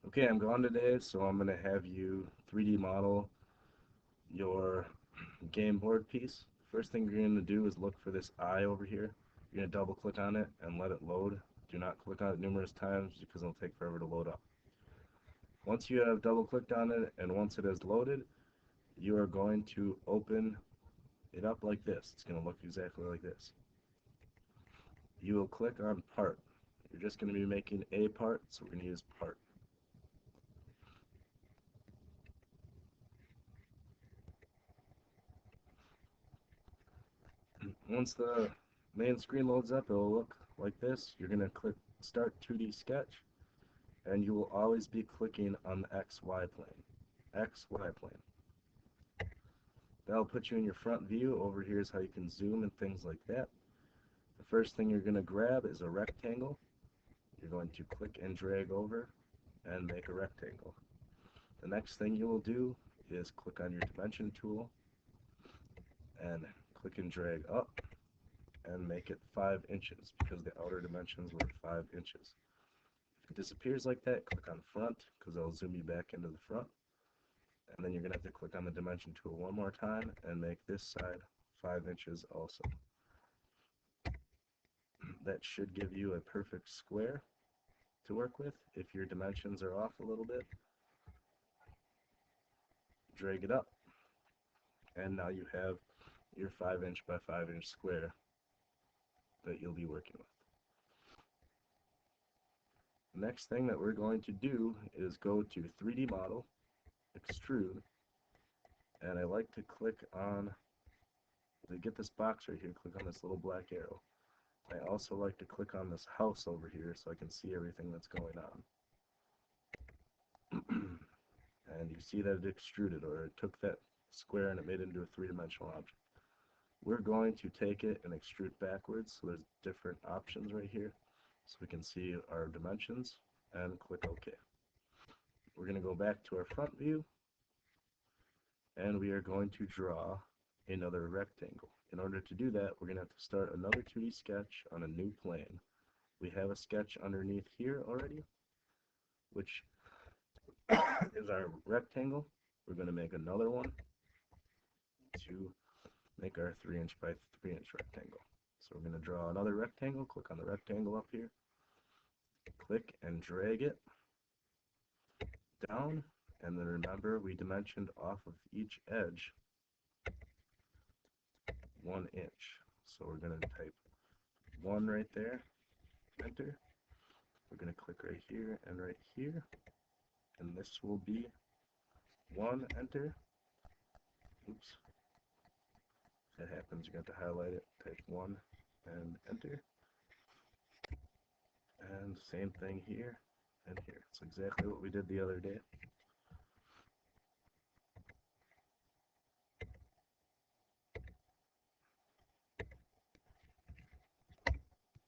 Okay, I'm gone today, so I'm going to have you 3D model your game board piece. First thing you're going to do is look for this eye over here. You're going to double click on it and let it load. Do not click on it numerous times because it'll take forever to load up. Once you have double clicked on it and once it is loaded, you are going to open it up like this. It's going to look exactly like this. You will click on part. You're just going to be making a part, so we're going to use part. Once the main screen loads up, it'll look like this. You're going to click Start 2D Sketch, and you will always be clicking on the XY plane. XY plane. That'll put you in your front view. Over here is how you can zoom and things like that. The first thing you're going to grab is a rectangle. You're going to click and drag over and make a rectangle. The next thing you will do is click on your dimension tool and click and drag up and make it 5 inches because the outer dimensions were 5 inches. If it disappears like that, click on front because it'll zoom you back into the front. And then you're going to have to click on the dimension tool one more time and make this side 5 inches also. That should give you a perfect square to work with. If your dimensions are off a little bit, drag it up. And now you have your 5 inch by 5 inch square that you'll be working with. The next thing that we're going to do is go to 3D model, extrude, and I like to click on, to get this box right here, click on this little black arrow. I also like to click on this house over here so I can see everything that's going on. And you see that it extruded, or it took that square and it made it into a three-dimensional object. We're going to take it and extrude backwards, so there's different options right here. So we can see our dimensions and click OK. We're going to go back to our front view and we are going to draw another rectangle. In order to do that, we're going to have to start another 2D sketch on a new plane. We have a sketch underneath here already, which is our rectangle. We're going to make another one to make our 3 inch by 3 inch rectangle. So we're going to draw another rectangle, click on the rectangle up here, click and drag it down, and then remember we dimensioned off of each edge 1 inch. So we're going to type 1 right there, enter. We're going to click right here and right here, and this will be 1, enter. Oops. If that happens, you're going to have to highlight it, type 1 and enter. And same thing here and here. It's exactly what we did the other day.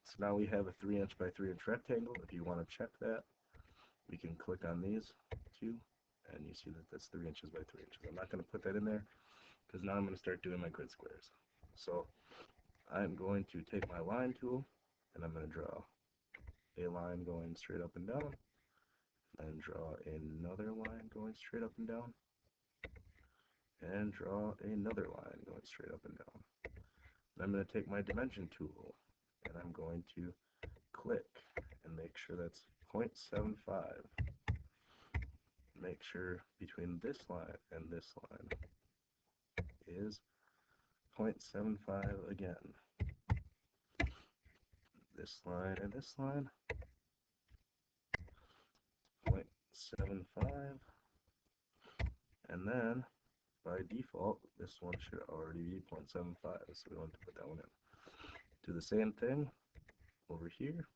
So now we have a 3 inch by 3 inch rectangle. If you want to check that, we can click on these two, and you see that that's 3 inches by 3 inches. I'm not going to put that in there because now I'm going to start doing my grid squares. So I'm going to take my line tool and I'm going to draw a line going straight up and down, and draw another line going straight up and down, and draw another line going straight up and down. And I'm going to take my dimension tool and I'm going to click and make sure that's 0.75. Make sure between this line and this line is 0.75 again. This line and this line, 0.75. And then by default, this one should already be 0.75, so we don't have to put that one in. Do the same thing over here.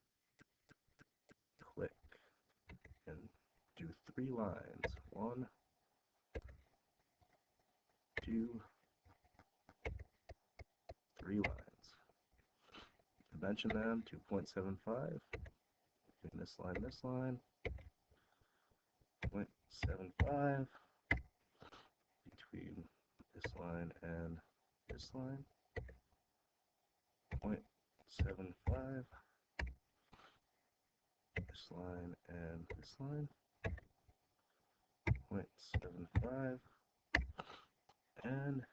Click and do 3 lines. 1, 2, 3 lines. Dimension them to 0.75 between this line, 0.75 between this line and this line, 0.75 this line and this line, 0.75, and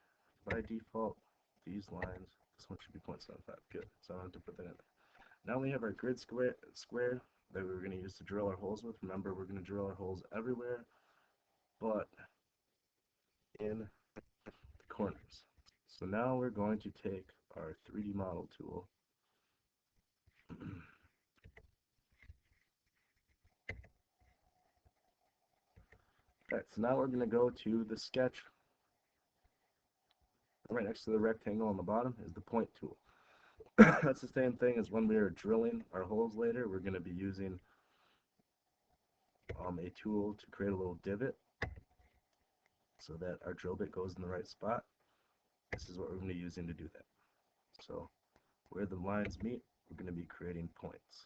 by default, these lines, this one should be 0.75. Good, so I don't have to put that in there. Now we have our grid square that we're going to use to drill our holes with. Remember, we're going to drill our holes everywhere but in the corners. So now we're going to take our 3D model tool Alright, so now we're going to go to the sketch. Right next to the rectangle on the bottom is the point tool. That's the same thing as when we are drilling our holes later. We're going to be using a tool to create a little divot so that our drill bit goes in the right spot. This is what we're going to be using to do that. So where the lines meet, we're going to be creating points.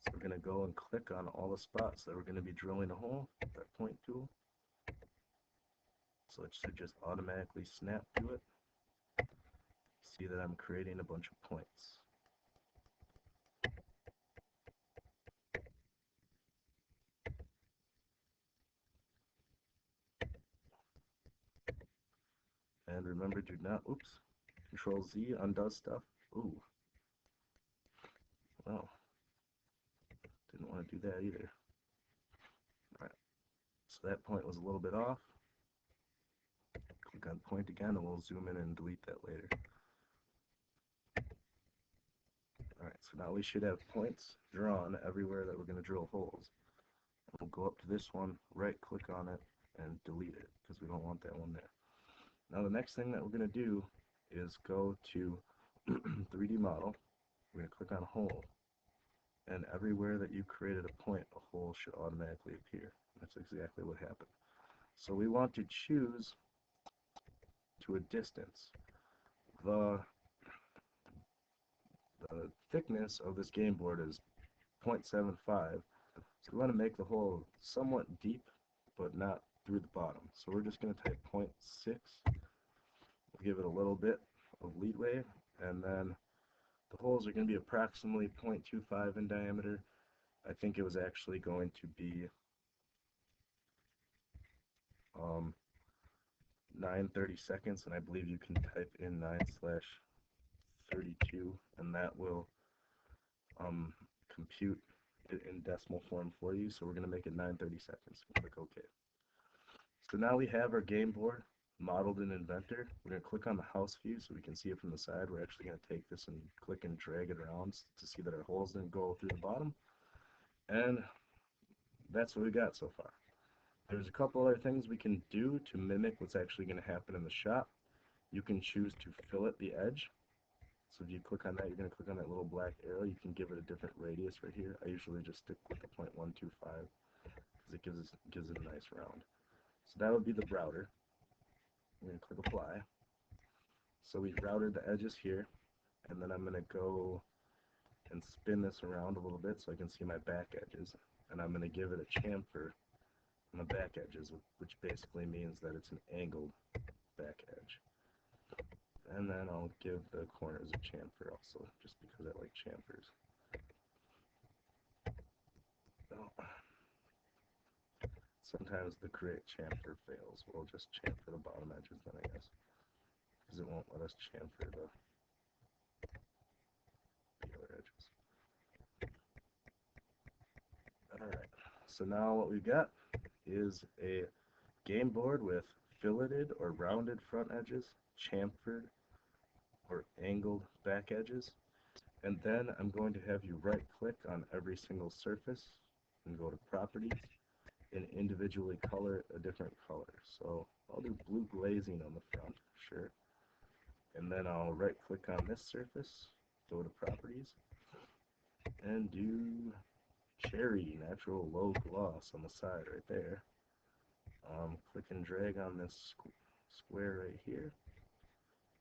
So we're going to go and click on all the spots that we're going to be drilling a hole with that point tool. So it should just automatically snap to it. See that I'm creating a bunch of points. And remember, do not, oops, Control Z undoes stuff. Ooh. Well, didn't want to do that either. Alright, so that point was a little bit off. Click on point again and we'll zoom in and delete that later. Alright, so now we should have points drawn everywhere that we're going to drill holes. We'll go up to this one, right click on it, and delete it, because we don't want that one there. Now the next thing that we're going to do is go to 3D model. We're going to click on hole. And everywhere that you created a point, a hole should automatically appear. That's exactly what happened. So we want to choose to a distance. The thickness of this game board is 0.75. So we want to make the hole somewhat deep, but not through the bottom. So we're just going to type 0.6. We'll give it a little bit of leadway, and then the holes are going to be approximately 0.25 in diameter. I think it was actually going to be 9/32, and I believe you can type in 9/32, and that will compute it in decimal form for you. So we're going to make it 9/32. Click OK. So now we have our game board modeled in Inventor. We're going to click on the house view so we can see it from the side. We're actually going to take this and click and drag it around to see that our holes didn't go through the bottom. And that's what we got so far. There's a couple other things we can do to mimic what's actually going to happen in the shop. You can choose to fillet the edge. So if you click on that, you're going to click on that little black arrow. You can give it a different radius right here. I usually just stick with the 0.125 because it gives it a nice round. So that would be the router. I'm going to click apply. So we've routed the edges here, and then I'm going to go and spin this around a little bit so I can see my back edges. And I'm going to give it a chamfer on the back edges, which basically means that it's an angled back edge. And then I'll give the corners a chamfer also, just because I like chamfers. Oh. Sometimes the create chamfer fails. We'll just chamfer the bottom edges then, I guess, because it won't let us chamfer the other edges. Alright, so now what we've got is a game board with filleted or rounded front edges, chamfered or angled back edges, and then I'm going to have you right click on every single surface and go to properties and individually color a different color. So I'll do blue glazing on the front, sure, and then I'll right click on this surface, go to properties, and do cherry natural low gloss on the side right there. Click and drag on this square right here,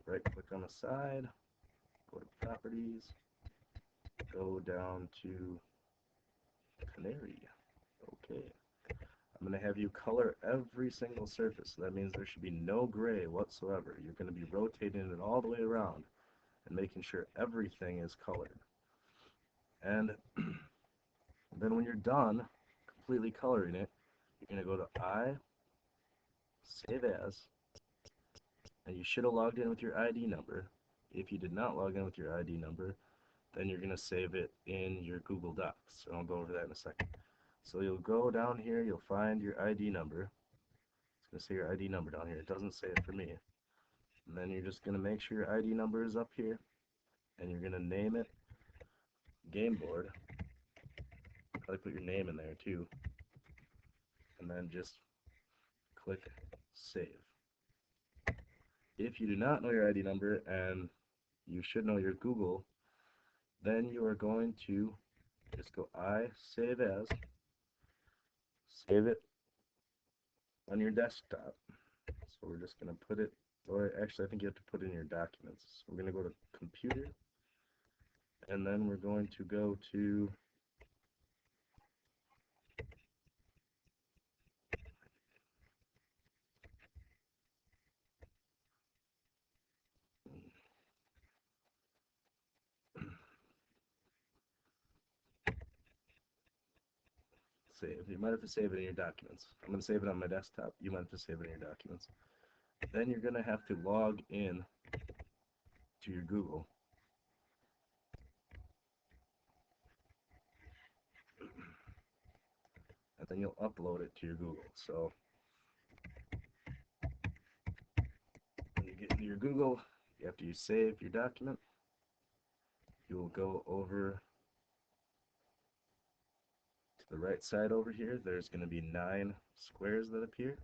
right click on the side, go to properties, go down to canary. Okay. I'm going to have you color every single surface. So that means there should be no gray whatsoever. You're going to be rotating it all the way around and making sure everything is colored. And then when you're done completely coloring it, you You're going to go to I, Save As, and you should have logged in with your ID number. If you did not log in with your ID number, then you're going to save it in your Google Docs. And I'll go over that in a second. So you'll go down here, you'll find your ID number. It's going to say your ID number down here. It doesn't say it for me. And then you're just going to make sure your ID number is up here. And you're going to name it Gameboard. Probably put your name in there too. And then just click Save. If you do not know your ID number, and you should know your Google, then you are going to just go I, Save As, save it on your desktop. So we're just going to put it, or actually I think you have to put it in your documents. So we're going to go to Computer, and then we're going to go to Save. You might have to save it in your documents. I'm going to save it on my desktop. You might have to save it in your documents. Then you're going to have to log in to your Google. And then you'll upload it to your Google. So when you get into your Google, after you save your document, you will go over to the right side over here. There's going to be 9 squares that appear.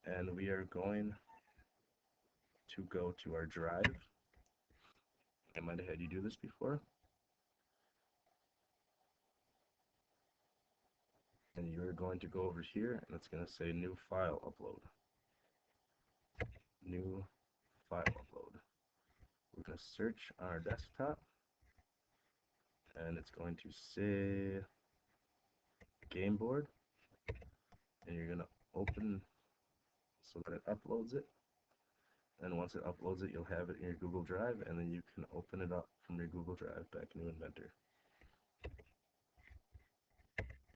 And we are going to go to our drive. I might have had you do this before. And you're going to go over here, and it's going to say New File Upload. New File Upload. We're going to search on our desktop, and it's going to say Gameboard, and you're going to open so that it uploads it. And once it uploads it, you'll have it in your Google Drive, and then you can open it up from your Google Drive back into Inventor.